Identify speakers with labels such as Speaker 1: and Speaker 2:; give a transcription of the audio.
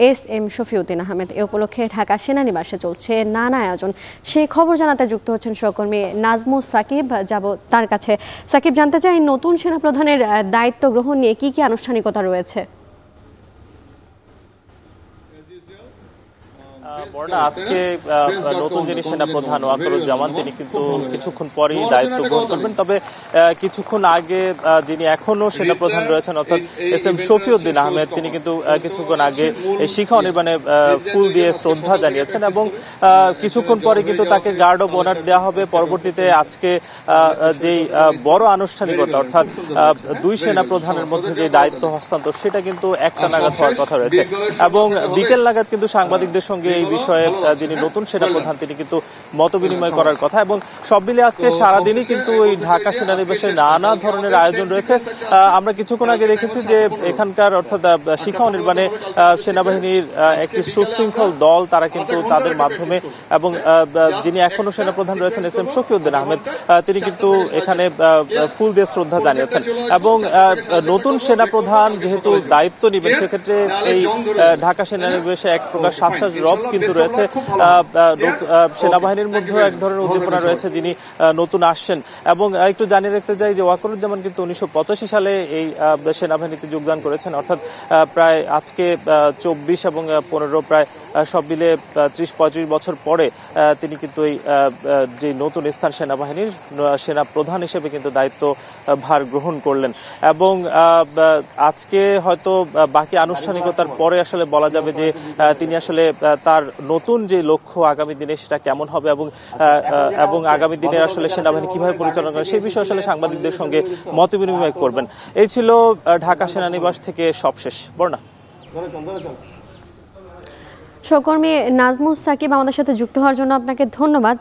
Speaker 1: SM. Shafiuddin Ahmed. এ উপলক্ষে ঢাকা সেনানিবাসে চলছে নানা আয়োজন। সেই খবর জানাতে যুক্ত হচ্ছেন সহকর্মী নাজমুস সাকিব। যাব তার কাছে। সাকিব, জানতে চাই নতুন সেনাপ্রধানের দায়িত্ব গ্রহণ নিয়ে কি কি আনুষ্ঠানিকতা রয়েছে?
Speaker 2: আজকে নতুন যিনি সেনাপ্রধান ওয়াকারুজ্জামান তিনি কিন্তু কিছুক্ষণ পরেই দায়িত্ব গ্রহণ করবেন। তবে কিছুক্ষণ আগে যিনি এখনো সেনাপ্রধান রয়েছেন অর্থাৎ এস.এম. শফিউদ্দিন আহমেদ তিনি কিন্তু কিছুক্ষণ আগে এই শিখা অনির্বাণে ফুল দিয়ে শ্রদ্ধা জানিয়েছেন এবং কিছুক্ষণ পরে কিন্তু তাকে গার্ড অব অনার দেওয়া হবে। পরবর্তীতে আজকে যেই বড় আনুষ্ঠানিকতা অর্থাৎ দুই সেনাপ্রধানের মধ্যে যে দায়িত্ব হস্তান্তর সেটা কিন্তু একটা নাগাদ হওয়ার কথা রয়েছে এবং বিকেল নাগাদ কিন্তু সাংবাদিকদের সঙ্গে এই বিষয়ে যিনি নতুন সেনাপ্রধান তিনি কিন্তু মত বিনিময় করার কথা এবং সব মিলে আজকে সারাদিনই কিন্তু এই ঢাকা সেনানিবাসে নানা ধরনের আয়োজন রয়েছে। আমরা কিছুক্ষণ আগে দেখেছি যে এখানকার অর্থাৎ শিখা অনির্বাণে সেনাবাহিনীর একটি সুশৃঙ্খল দল তারা কিন্তু তাদের মাধ্যমে এবং যিনি এখনো সেনাপ্রধান রয়েছেন এস.এম. শফিউদ্দিন আহমেদ তিনি কিন্তু এখানে ফুল দিয়ে শ্রদ্ধা জানিয়েছেন এবং নতুন সেনাপ্রধান যেহেতু দায়িত্ব নেবেন সেক্ষেত্রে এই ঢাকা সেনানিবাসে এক প্রকার শ্বাস রব কিন্তু রয়েছে। সেনাবাহিনীর মধ্যেও এক ধরনের উদ্দীপনা রয়েছে যিনি নতুন আসছেন এবং একটু জানিয়ে রাখতে চাই যে ওয়াকারুজ্জামান কিন্তু 1985 সালে এই সেনাবাহিনীতে যোগদান করেছেন অর্থাৎ প্রায় আজকে 24 এবং 15 প্রায় সব মিলে 30-35 বছর পরে তিনি কিন্তু এই যে নতুন স্থান সেনাবাহিনীর সেনা প্রধান হিসেবে কিন্তু দায়িত্ব ভার গ্রহণ করলেন এবং আজকে হয়তো বাকি আনুষ্ঠানিকতার পরে আসলে বলা যাবে যে তিনি আসলে তার নতুন যে লক্ষ্য আগামী দিনে সেটা কেমন হবে এবং আগামী দিনে আসলে সেনাবাহিনী কিভাবে পরিচালনা করে সেই বিষয়ে আসলে সাংবাদিকদের সঙ্গে মত বিনিময় করবেন। এই ছিল ঢাকা সেনানিবাস থেকে সবশেষ। বর্ণা।
Speaker 1: সহকর্মী নাজমুস সাকিব আমাদের সাথে যুক্ত হওয়ার জন্য আপনাকে ধন্যবাদ।